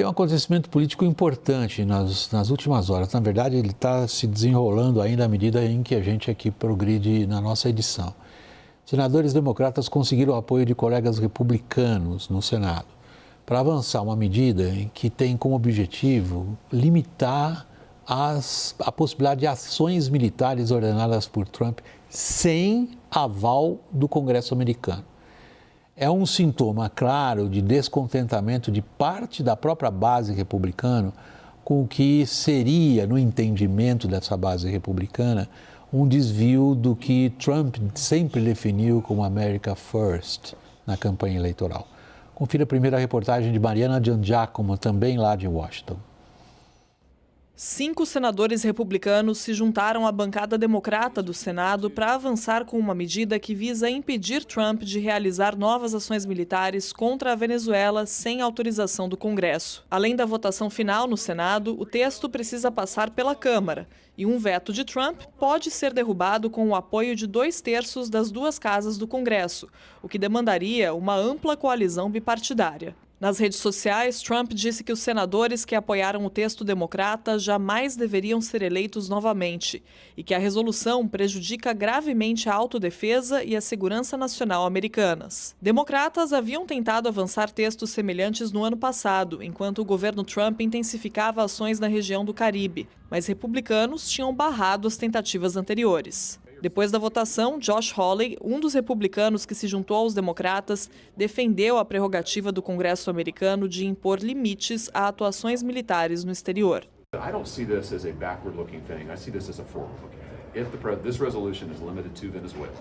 Tem um acontecimento político importante nas últimas horas. Na verdade, ele está se desenrolando ainda à medida em que a gente aqui progride na nossa edição. Senadores democratas conseguiram o apoio de colegas republicanos no Senado para avançar uma medida que tem como objetivo limitar a possibilidade de ações militares ordenadas por Trump sem aval do Congresso americano. É um sintoma claro de descontentamento de parte da própria base republicana com o que seria, no entendimento dessa base republicana, um desvio do que Trump sempre definiu como America First na campanha eleitoral. Confira a primeira reportagem de Mariana Giangiacomo, também lá de Washington. 5 senadores republicanos se juntaram à bancada democrata do Senado para avançar com uma medida que visa impedir Trump de realizar novas ações militares contra a Venezuela sem autorização do Congresso. Além da votação final no Senado, o texto precisa passar pela Câmara e um veto de Trump pode ser derrubado com o apoio de 2/3 das duas casas do Congresso, o que demandaria uma ampla coalizão bipartidária. Nas redes sociais, Trump disse que os senadores que apoiaram o texto democrata jamais deveriam ser eleitos novamente e que a resolução prejudica gravemente a autodefesa e a segurança nacional americanas. Democratas haviam tentado avançar textos semelhantes no ano passado, enquanto o governo Trump intensificava ações na região do Caribe, mas republicanos tinham barrado as tentativas anteriores. Depois da votação, Josh Hawley, um dos republicanos que se juntou aos democratas, defendeu a prerrogativa do Congresso americano de impor limites a atuações militares no exterior. I don't see this as a backward-looking thing. I see this as a forward-looking thing. If this resolution is limited to Venezuela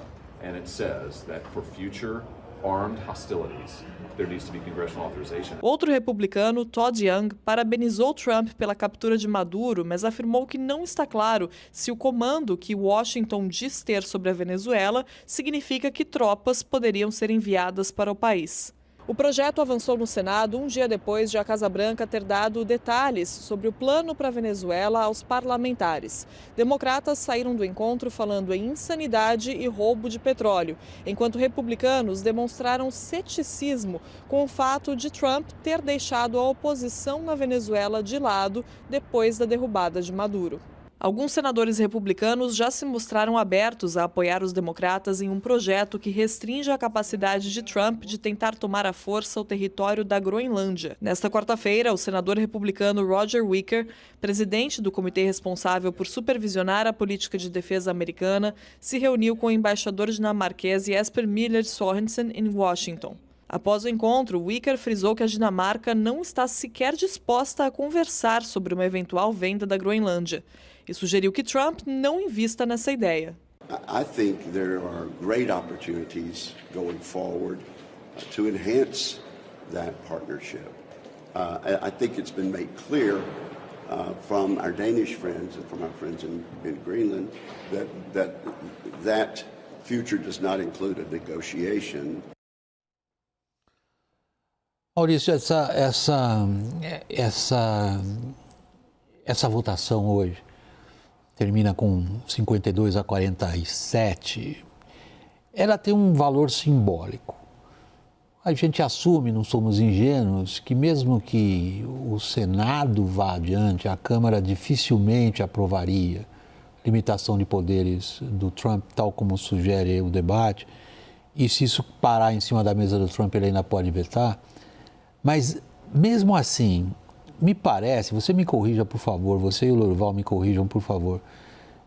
and it says that for future armed hostilities, there needs to be congressional authorization. Outro republicano, Todd Young, parabenizou Trump pela captura de Maduro, mas afirmou que não está claro se o comando que Washington diz ter sobre a Venezuela significa que tropas poderiam ser enviadas para o país. O projeto avançou no Senado um dia depois de a Casa Branca ter dado detalhes sobre o plano para a Venezuela aos parlamentares. Democratas saíram do encontro falando em insanidade e roubo de petróleo, enquanto republicanos demonstraram ceticismo com o fato de Trump ter deixado a oposição na Venezuela de lado depois da derrubada de Maduro. Alguns senadores republicanos já se mostraram abertos a apoiar os democratas em um projeto que restringe a capacidade de Trump de tentar tomar à força o território da Groenlândia. Nesta quarta-feira, o senador republicano Roger Wicker, presidente do comitê responsável por supervisionar a política de defesa americana, se reuniu com o embaixador dinamarquês Jesper Miller Sørensen em Washington. Após o encontro, Wicker frisou que a Dinamarca não está sequer disposta a conversar sobre uma eventual venda da Groenlândia e sugeriu que Trump não invista nessa ideia. I think there are great opportunities going forward to enhance that partnership. I think it's been made clear from our Danish friends and from our friends in Greenland that future does not include a negotiation. Maurício, essa votação hoje termina com 52-47. Ela tem um valor simbólico. A gente assume, não somos ingênuos, que mesmo que o Senado vá adiante, a Câmara dificilmente aprovaria limitação de poderes do Trump, tal como sugere o debate, e se isso parar em cima da mesa do Trump, ele ainda pode vetar. Mas, mesmo assim, me parece, você me corrija, por favor, você e o Lorival me corrijam, por favor,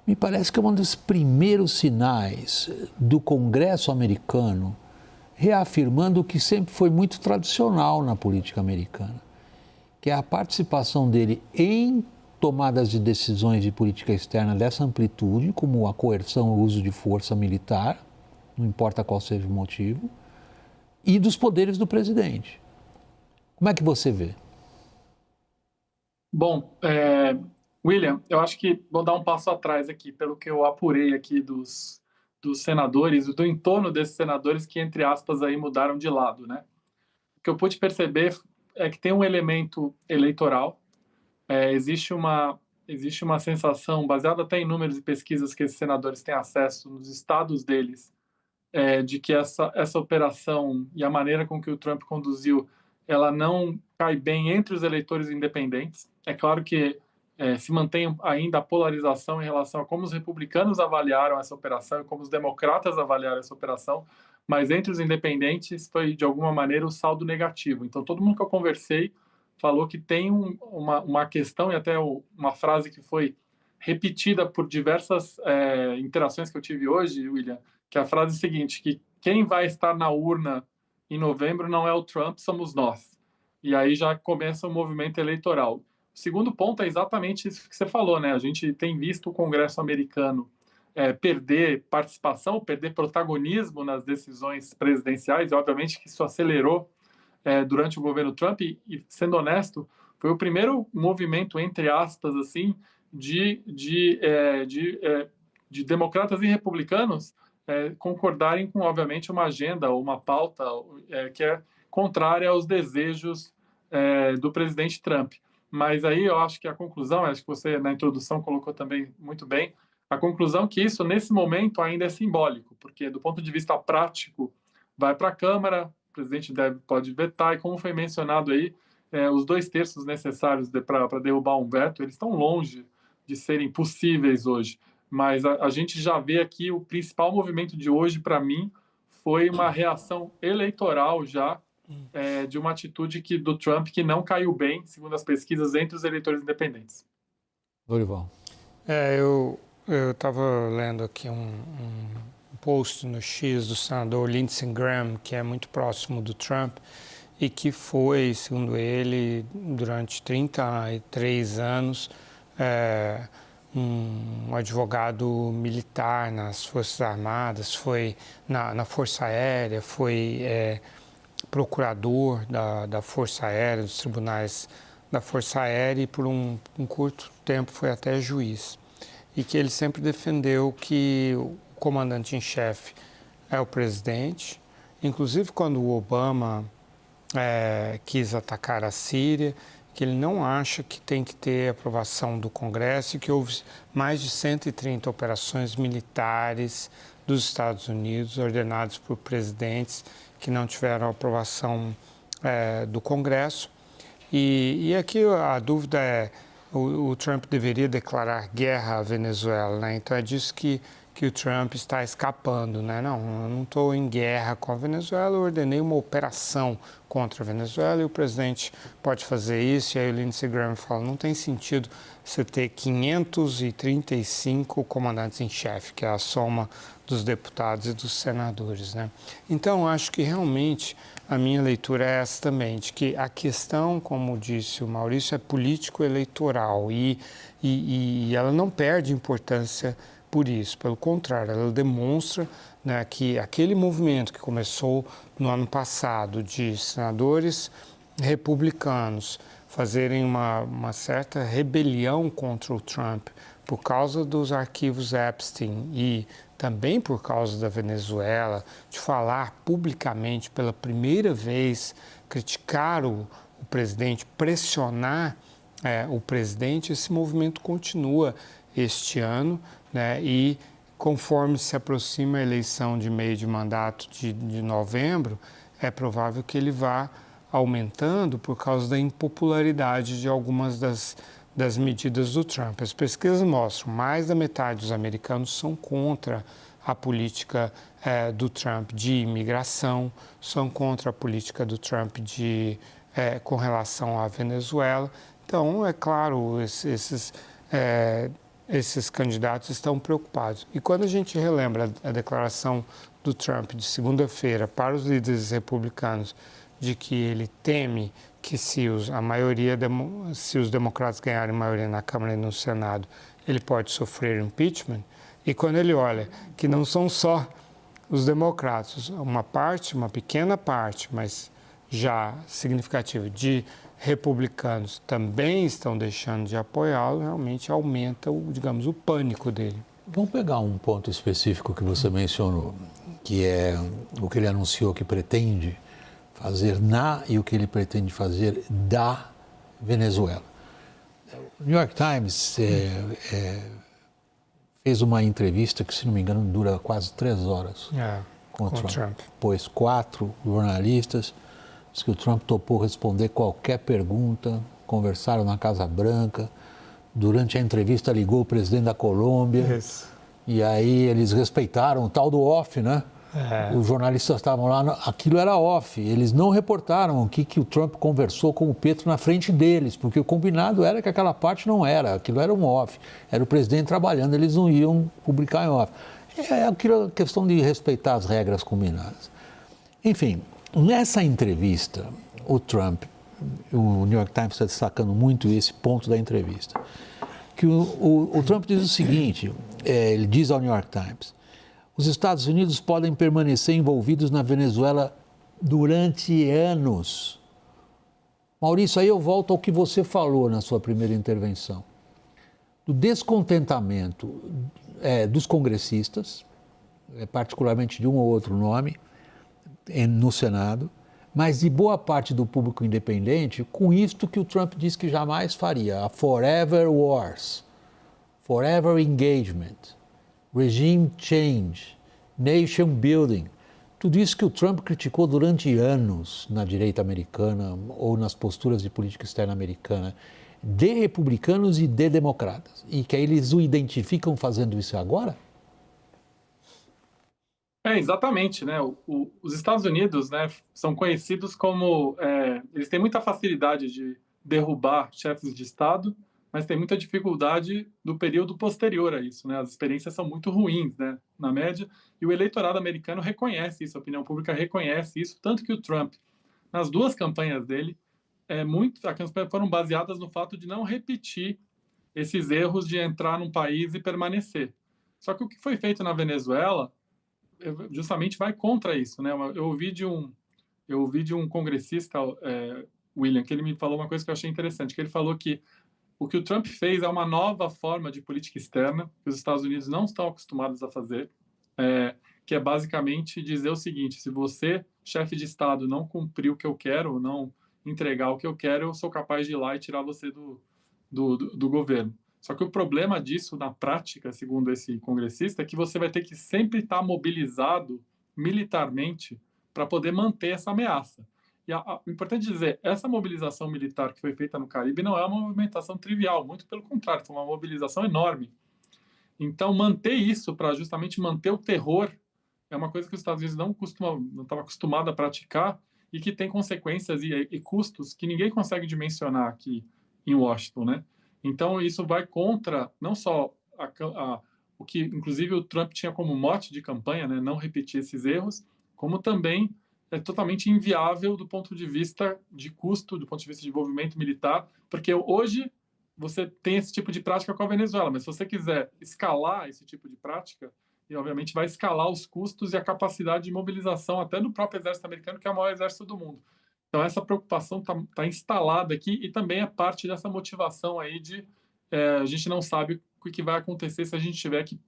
me parece que é um dos primeiros sinais do Congresso americano reafirmando o que sempre foi muito tradicional na política americana, que é a participação dele em tomadas de decisões de política externa dessa amplitude, como a coerção ou uso de força militar, não importa qual seja o motivo, e dos poderes do presidente. Como é que você vê? Bom, William, eu acho que vou dar um passo atrás aqui, pelo que eu apurei aqui dos senadores, do entorno desses senadores que, entre aspas, aí mudaram de lado, né? O que eu pude perceber é que tem um elemento eleitoral, existe uma sensação, baseada até em números e pesquisas que esses senadores têm acesso nos estados deles, de que essa operação e a maneira com que o Trump conduziu ela não cai bem entre os eleitores independentes. É claro que se mantém ainda a polarização em relação a como os republicanos avaliaram essa operação e como os democratas avaliaram essa operação, mas entre os independentes foi, de alguma maneira, o saldo negativo. Então, todo mundo que eu conversei falou que tem uma questão, e até uma frase que foi repetida por diversas interações que eu tive hoje, William, que é a frase seguinte, que quem vai estar na urna em novembro não é o Trump, somos nós. E aí já começa o movimento eleitoral. O segundo ponto é exatamente isso que você falou, né? A gente tem visto o Congresso americano perder participação, perder protagonismo nas decisões presidenciais, e obviamente que isso acelerou durante o governo Trump, e sendo honesto, foi o primeiro movimento, entre aspas, assim, de democratas e republicanos concordarem com, obviamente, uma agenda ou uma pauta que é contrária aos desejos do presidente Trump. Mas aí eu acho que a conclusão, acho que você na introdução colocou também muito bem, a conclusão que isso, nesse momento, ainda é simbólico, porque do ponto de vista prático, vai para a Câmara, o presidente pode vetar, e como foi mencionado aí, os 2/3 necessários para derrubar um veto, eles estão longe de serem possíveis hoje. Mas a gente já vê aqui o principal movimento de hoje, para mim, foi uma reação eleitoral já, de uma atitude do Trump que não caiu bem, segundo as pesquisas, entre os eleitores independentes. Dorival. Eu estava lendo aqui um post no X do senador Lindsey Graham, que é muito próximo do Trump, e que foi, segundo ele, durante 33 anos, um advogado militar nas Forças Armadas, foi na Força Aérea, foi procurador da Força Aérea, dos tribunais da Força Aérea, e por um curto tempo foi até juiz. E que ele sempre defendeu que o comandante-em-chefe é o presidente. Inclusive, quando o Obama quis atacar a Síria, que ele não acha que tem que ter aprovação do Congresso, e que houve mais de 130 operações militares dos Estados Unidos ordenadas por presidentes que não tiveram aprovação do Congresso. E aqui a dúvida é, o Trump deveria declarar guerra à Venezuela, né? Então é disso que o Trump está escapando, né? Não, eu não estou em guerra com a Venezuela, eu ordenei uma operação contra a Venezuela e o presidente pode fazer isso. E aí o Lindsey Graham fala, não tem sentido você ter 535 comandantes em chefe, que é a soma dos deputados e dos senadores, né? Então, acho que realmente a minha leitura é essa também, de que a questão, como disse o Maurício, é político-eleitoral e ela não perde importância por isso. Pelo contrário, ela demonstra, né, que aquele movimento que começou no ano passado de senadores republicanos fazerem uma certa rebelião contra o Trump por causa dos arquivos Epstein e também por causa da Venezuela, de falar publicamente pela primeira vez, criticar o presidente, pressionar o presidente, esse movimento continua este ano, né? E conforme se aproxima a eleição de meio de mandato de novembro, é provável que ele vá aumentando por causa da impopularidade de algumas das medidas do Trump. As pesquisas mostram que mais da metade dos americanos são contra a política do Trump de imigração, são contra a política do Trump com relação à Venezuela. Então, é claro, esses candidatos estão preocupados. E quando a gente relembra a declaração do Trump de segunda-feira para os líderes republicanos de que ele teme que se os democratas ganharem maioria na Câmara e no Senado, ele pode sofrer impeachment, e quando ele olha que não são só os democratas, uma pequena parte, mas já significativa, de republicanos também estão deixando de apoiá-lo, realmente aumenta o pânico dele. Vamos pegar um ponto específico que você mencionou, que é o que ele anunciou que pretende fazer e o que ele pretende fazer da Venezuela. O New York Times fez uma entrevista que, se não me engano, dura quase 3 horas com o Trump. Pôs 4 jornalistas Diz que o Trump topou responder qualquer pergunta, conversaram na Casa Branca. Durante a entrevista ligou o presidente da Colômbia. Isso. E aí eles respeitaram o tal do off, né? Os jornalistas estavam lá, aquilo era off. Eles não reportaram o que o Trump conversou com o Petro na frente deles, porque o combinado era que aquela parte não era, aquilo era um off. Era o presidente trabalhando, eles não iam publicar em off. É aquilo, questão de respeitar as regras combinadas. Enfim, nessa entrevista, o Trump, o New York Times está destacando muito esse ponto da entrevista, que o Trump diz o seguinte, ele diz ao New York Times: os Estados Unidos podem permanecer envolvidos na Venezuela durante anos. Maurício, aí eu volto ao que você falou na sua primeira intervenção, do descontentamento dos congressistas, particularmente de um ou outro nome, no Senado, mas de boa parte do público independente, com isto que o Trump disse que jamais faria, a forever wars, forever engagement, regime change, nation building, tudo isso que o Trump criticou durante anos na direita americana ou nas posturas de política externa americana, de republicanos e de democratas, e que aí eles o identificam fazendo isso agora? Exatamente, né? Os Estados Unidos, né, são conhecidos como... eles têm muita facilidade de derrubar chefes de Estado, mas tem muita dificuldade do período posterior a isso, né? As experiências são muito ruins, né, na média, e o eleitorado americano reconhece isso, a opinião pública reconhece isso, tanto que o Trump, nas duas campanhas dele, as campanhas foram baseadas no fato de não repetir esses erros de entrar num país e permanecer. Só que o que foi feito na Venezuela justamente vai contra isso, né? Eu ouvi de um congressista, William, que ele me falou uma coisa que eu achei interessante, que ele falou que o que o Trump fez é uma nova forma de política externa que os Estados Unidos não estão acostumados a fazer, que é basicamente dizer o seguinte: se você, chefe de Estado, não cumprir o que eu quero, não entregar o que eu quero, eu sou capaz de ir lá e tirar você do governo. Só que o problema disso, na prática, segundo esse congressista, é que você vai ter que sempre estar mobilizado militarmente para poder manter essa ameaça. E o importante dizer, essa mobilização militar que foi feita no Caribe não é uma movimentação trivial, muito pelo contrário, foi uma mobilização enorme. Então, manter isso para justamente manter o terror é uma coisa que os Estados Unidos não estava acostumado a praticar e que tem consequências e custos que ninguém consegue dimensionar aqui em Washington, né? Então, isso vai contra não só o que, inclusive, o Trump tinha como mote de campanha, né, não repetir esses erros, como também é totalmente inviável do ponto de vista de custo, do ponto de vista de envolvimento militar, porque hoje você tem esse tipo de prática com a Venezuela, mas se você quiser escalar esse tipo de prática, e obviamente vai escalar os custos e a capacidade de mobilização até do próprio exército americano, que é o maior exército do mundo. Então, essa preocupação tá instalada aqui e também é parte dessa motivação aí de a gente não sabe o que vai acontecer se a gente tiver que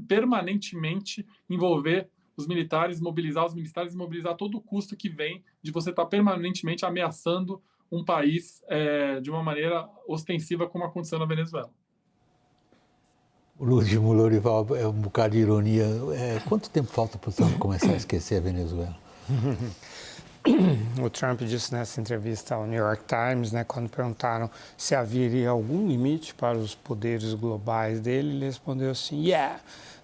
permanentemente envolver os militares, mobilizar os militares e mobilizar todo o custo que vem de você estar permanentemente ameaçando um país de uma maneira ostensiva, como aconteceu na Venezuela. O último, Lorival, é um bocado de ironia. Quanto tempo falta para o Trump começar a esquecer a Venezuela? O Trump disse nessa entrevista ao New York Times, né, quando perguntaram se haveria algum limite para os poderes globais dele, ele respondeu assim: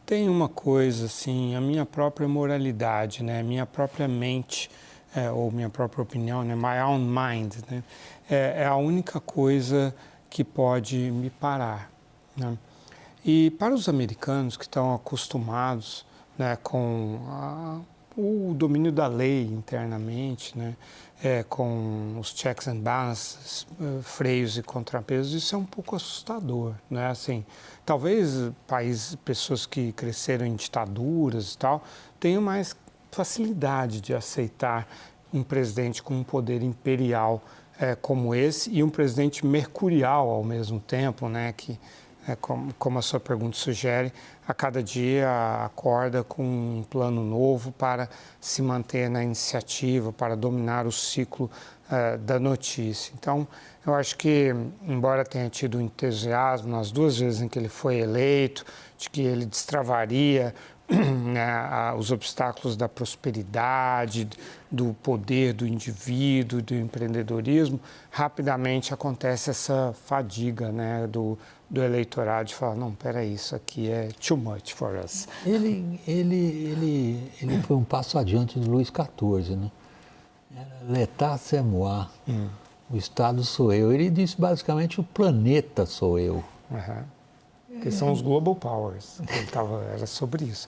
tem uma coisa assim, a minha própria moralidade, né, minha própria mente, ou minha própria opinião, né, my own mind, né, é a única coisa que pode me parar, né? E para os americanos que estão acostumados, né, com o domínio da lei internamente, né, com os checks and balances, freios e contrapesos, isso é um pouco assustador, né? Assim, talvez pessoas que cresceram em ditaduras e tal, tenham mais facilidade de aceitar um presidente com um poder imperial como esse e um presidente mercurial ao mesmo tempo, né, que como a sua pergunta sugere, a cada dia acorda com um plano novo para se manter na iniciativa, para dominar o ciclo da notícia. Então, eu acho que, embora tenha tido entusiasmo nas duas vezes em que ele foi eleito, de que ele destravaria né, os obstáculos da prosperidade, do poder do indivíduo, do empreendedorismo, rapidamente acontece essa fadiga, né, do eleitorado de falar, não, peraí, isso aqui é too much for us. Ele foi um passo adiante do Luís XIV, né? L'état c'est moi, o Estado sou eu. Ele disse basicamente, o planeta sou eu. Que são os global powers. Era sobre isso.